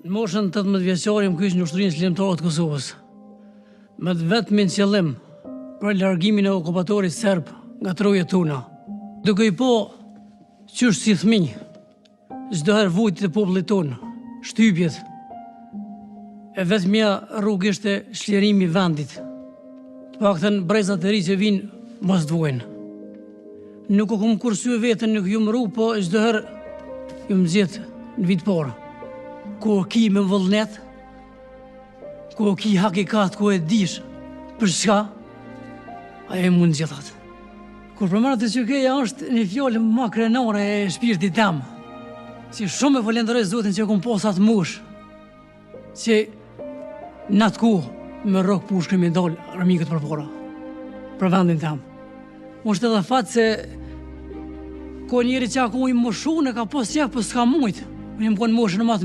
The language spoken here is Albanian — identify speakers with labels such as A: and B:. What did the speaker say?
A: Në moshën 18 vjeçare më kyç në ushtrinë islamtare të Kosovës, me vetmin qëllim për largimin e okupatorit serb nga trojet tona. Duke i po qysh si fëmijë, çdo herë vujtit e popullit tonë, shtypjet, e vetmja rrugë ishte shljerimi i vendit. Të paktën brezat e ri që vinë mos dvojnë. Nuk u kom kursye veten, nuk ju më rru, po çdo herë ju më zgjedh në vit parë. Ku ki me vullnet, ku ki hakikat, ku e dish për çka, ajo mund gjithat. Kur përmendet të QK-ja është një fjalë më krenare e shpirtit tem, si shumë e falenderoj Zotin që kom pas atë mush, që në atë kohë me rrok pushkën me dal armikët përpara, për vendin tem. Është edhe fat se ko njeri që ako i moshune ka pas qef, po s'ka mujt. Unë më konë moshën e matë mirë.